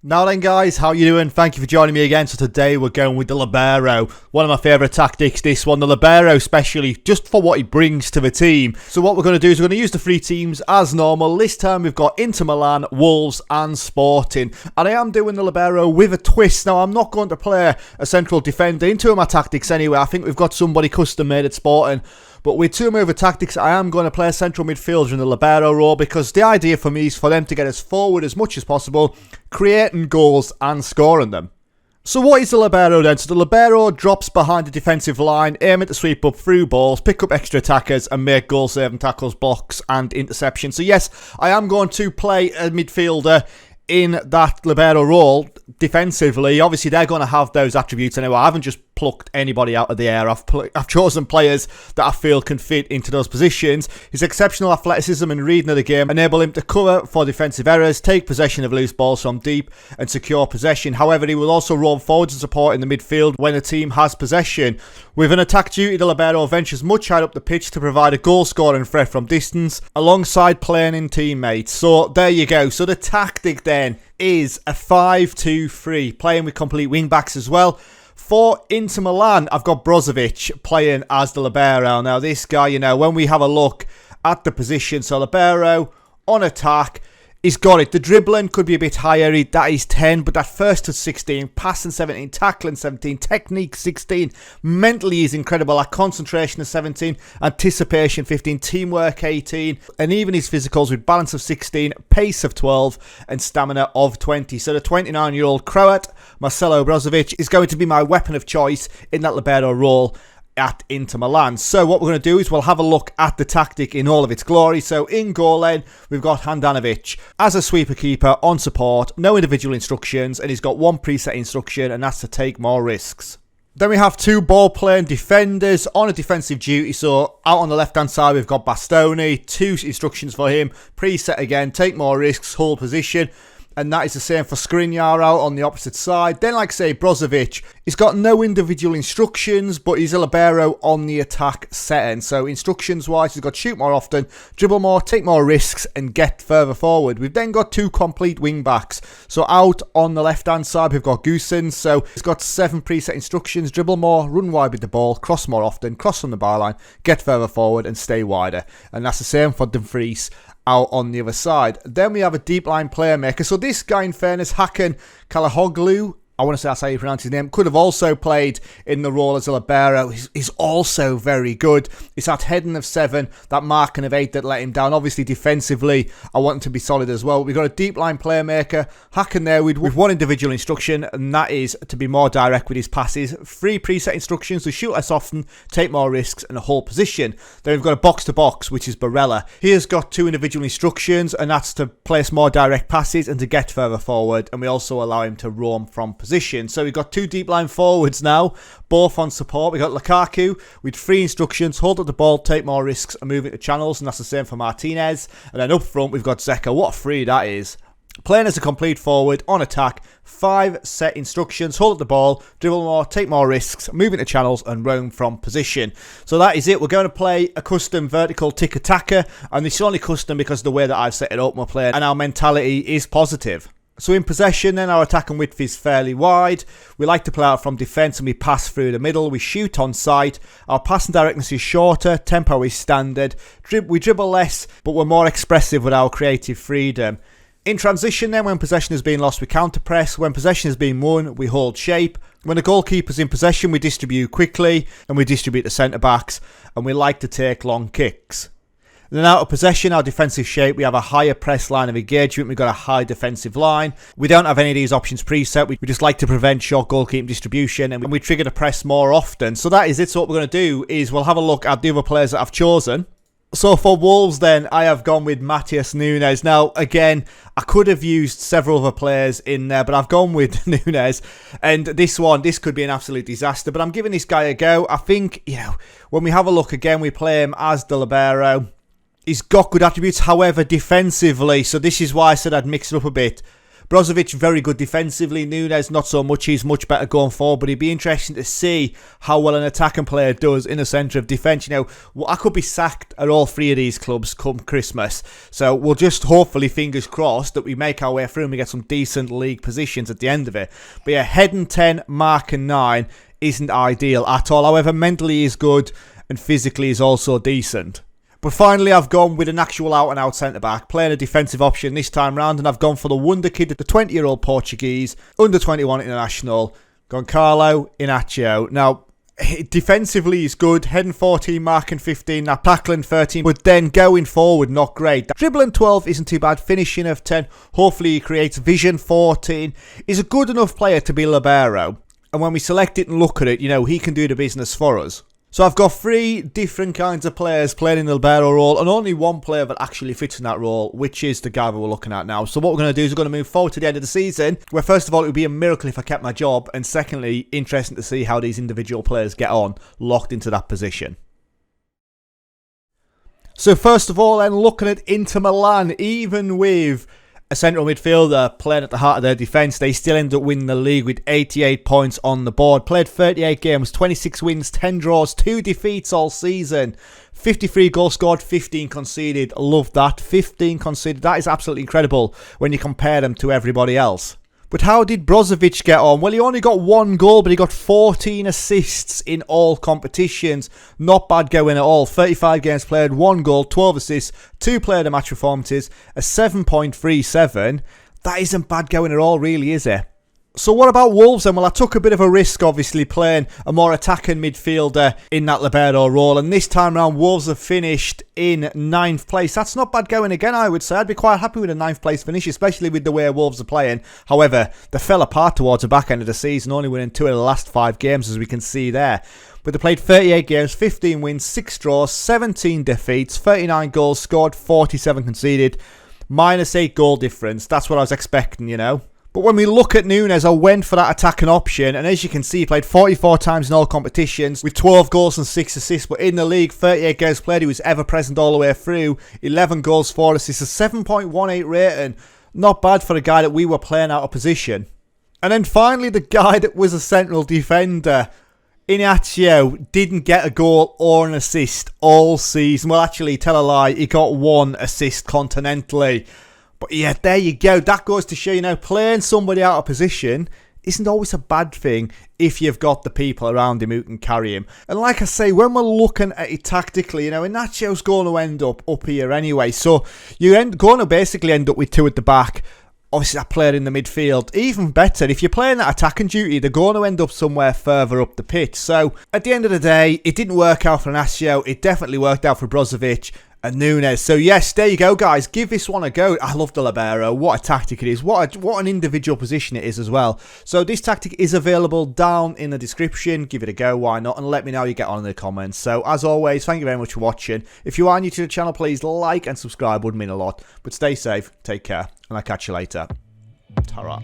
Now then guys, how you doing? Thank you for joining me again. So today we're going with the Libero. One of my favourite tactics, this one. The Libero especially, just for what he brings to the team. So what we're going to do is we're going to use the three teams as normal. This time we've got Inter Milan, Wolves and Sporting. And I am doing the Libero with a twist. Now I'm not going to play a central defender in two of my tactics anyway. I think we've got somebody custom made at Sporting. But with two mover tactics, I am going to play a central midfielder in the Libero role because the idea for me is for them to get us forward as much as possible, creating goals and scoring them. So what is the Libero then? So the Libero drops behind the defensive line, aiming to sweep up through balls, pick up extra attackers and make goal-saving tackles, blocks and interceptions. So yes, I am going to play a midfielder in that Libero role defensively. Obviously they're going to have those attributes anyway. I haven't just plucked anybody out of the air. I've chosen players that I feel can fit into those positions. His exceptional athleticism and reading of the game enable him to cover for defensive errors, take possession of loose balls from deep and secure possession. However, he will also roam forwards and support in the midfield when the team has possession. With an attack duty, the Libero ventures much higher up the pitch to provide a goal scoring threat from distance alongside playing in teammates. So there you go. So the tactic then is a 5-2-3, playing with complete wing backs as well. For Inter Milan, I've got Brozovic playing as the Libero. Now this guy, you know, when we have a look at the position, so Libero on attack, he's got it. The dribbling could be a bit higher. That is 10, but that first to 16, passing 17, tackling 17, technique 16. Mentally he's incredible. That concentration is 17, anticipation 15, teamwork 18, and even his physicals with balance of 16, pace of 12, and stamina of 20. So the 29-year-old Croat, Marcelo Brozovic, is going to be my weapon of choice in that Libero role at Inter Milan. So what we're going to do is we'll have a look at the tactic in all of its glory. So in goal then, we've got Handanovic as a sweeper keeper on support, no individual instructions, and he's got one preset instruction, and that's to take more risks. Then we have two ball-playing defenders on a defensive duty. So out on the left-hand side, we've got Bastoni, two instructions for him, preset again, take more risks, hold position. And that is the same for Skriniar out on the opposite side. Then, like I say, Brozovic, he's got no individual instructions, but he's a Libero on the attack setting. So instructions-wise, he's got shoot more often, dribble more, take more risks, and get further forward. We've then got two complete wing-backs. So out on the left-hand side, we've got Goosen. So he's got 7 preset instructions, dribble more, run wide with the ball, cross more often, cross from the byline, get further forward, and stay wider. And that's the same for Dumfries out on the other side. Then we have a deep line playmaker. So this guy, in fairness, Hakan Çalhanoğlu, I want to say that's how you pronounce his name, could have also played in the role as a Libero. He's also very good. It's that heading of 7, that marking of 8 that let him down. Obviously, defensively, I want him to be solid as well. We've got a deep line playmaker, Hakan there with one individual instruction, and that is to be more direct with his passes. 3 preset instructions to shoot less often, take more risks, and a hold position. Then we've got a box-to-box, which is Barella. He has got 2 individual instructions, and that's to place more direct passes and to get further forward, and we also allow him to roam from position. So we've got 2 deep line forwards now, both on support. We've got Lukaku with 3 instructions, hold up the ball, take more risks and move into channels, and that's the same for Martinez. And then up front we've got Zeka. What a free that is. Playing as a complete forward on attack, 5 set instructions, hold up the ball, dribble more, take more risks, move into channels and roam from position. So that is it. We're going to play a custom vertical tick-attacker, and this is only custom because of the way that I've set it up, my play, and our mentality is positive. So in possession then, our attacking width is fairly wide. We like to play out from defence and we pass through the middle. We shoot on sight. Our passing directness is shorter. Tempo is standard. We dribble less, but we're more expressive with our creative freedom. In transition then, when possession is being lost, we counter-press. When possession is being won, we hold shape. When the goalkeeper's in possession, we distribute quickly and we distribute the centre-backs. And we like to take long kicks. Then out of possession, our defensive shape, we have a higher press line of engagement. We've got a high defensive line. We don't have any of these options preset. We just like to prevent short goalkeeping distribution, and we trigger the press more often. So that is it. So what we're going to do is we'll have a look at the other players that I've chosen. So for Wolves then, I have gone with Matheus Nunes. Now, again, I could have used several other players in there, but I've gone with Nunes. And this could be an absolute disaster, but I'm giving this guy a go. I think, you know, when we have a look again, we play him as the Libero. He's got good attributes, however, defensively. So this is why I said I'd mix it up a bit. Brozovic very good defensively, Nunes not so much, he's much better going forward, but it'd be interesting to see how well an attacking player does in the centre of defence. You know, I could be sacked at all three of these clubs come Christmas, so we'll just hopefully, fingers crossed, that we make our way through and we get some decent league positions at the end of it. But yeah, heading 10, marking 9 isn't ideal at all. However, mentally is good and physically is also decent. But finally, I've gone with an actual out-and-out centre-back, playing a defensive option this time round, and I've gone for the wonder kid, the 20-year-old Portuguese, under-21 international, Goncalo Inácio. Now, defensively he's good, heading 14, marking 15, now tackling 13, but then going forward, not great. Dribbling 12 isn't too bad, finishing of 10, hopefully he creates vision 14. He's a good enough player to be Libero, and when we select it and look at it, you know, he can do the business for us. So I've got 3 different kinds of players playing in the Libero role, and only one player that actually fits in that role, which is the guy that we're looking at now. So what we're going to do is we're going to move forward to the end of the season, where first of all it would be a miracle if I kept my job, and secondly, interesting to see how these individual players get on, locked into that position. So first of all then, looking at Inter Milan, even with a central midfielder playing at the heart of their defence, they still end up winning the league with 88 points on the board. Played 38 games, 26 wins, 10 draws, 2 defeats all season. 53 goals scored, 15 conceded. Love that. 15 conceded. That is absolutely incredible when you compare them to everybody else. But how did Brozovic get on? Well, he only got 1 goal, but he got 14 assists in all competitions. Not bad going at all. 35 games played, 1 goal, 12 assists, 2 player of the match performances, a 7.37. That isn't bad going at all, really, is it? So what about Wolves then? Well, I took a bit of a risk, obviously, playing a more attacking midfielder in that Libero role. And this time round, Wolves have finished in 9th place. That's not bad going again, I would say. I'd be quite happy with a 9th place finish, especially with the way Wolves are playing. However, they fell apart towards the back end of the season, only winning 2 of the last 5 games, as we can see there. But they played 38 games, 15 wins, 6 draws, 17 defeats, 39 goals scored, 47 conceded, minus 8 goal difference. That's what I was expecting, you know. But when we look at Nunes, I went for that attacking option, and as you can see, he played 44 times in all competitions, with 12 goals and 6 assists, but in the league, 38 games played, he was ever present all the way through, 11 goals, 4 assists, a 7.18 rating, not bad for a guy that we were playing out of position. And then finally, the guy that was a central defender, Inácio, didn't get a goal or an assist all season. Well, actually, tell a lie, he got 1 assist continentally. But yeah, there you go. That goes to show, you know, playing somebody out of position isn't always a bad thing if you've got the people around him who can carry him. And like I say, when we're looking at it tactically, you know, Inácio's going to end up here anyway. So you're going to basically end up with 2 at the back. Obviously, that player in the midfield. Even better, if you're playing that attacking duty, they're going to end up somewhere further up the pitch. So at the end of the day, it didn't work out for Inácio. It definitely worked out for Brozovic and Nunes. So yes, there you go, guys. Give this one a go. I love the Libero. What a tactic it is. What an individual position it is as well. So this tactic is available down in the description. Give it a go. Why not? And let me know how you get on in the comments. So as always, thank you very much for watching. If you are new to the channel, please like and subscribe. Would mean a lot. But stay safe. Take care. And I'll catch you later. Ta-ra.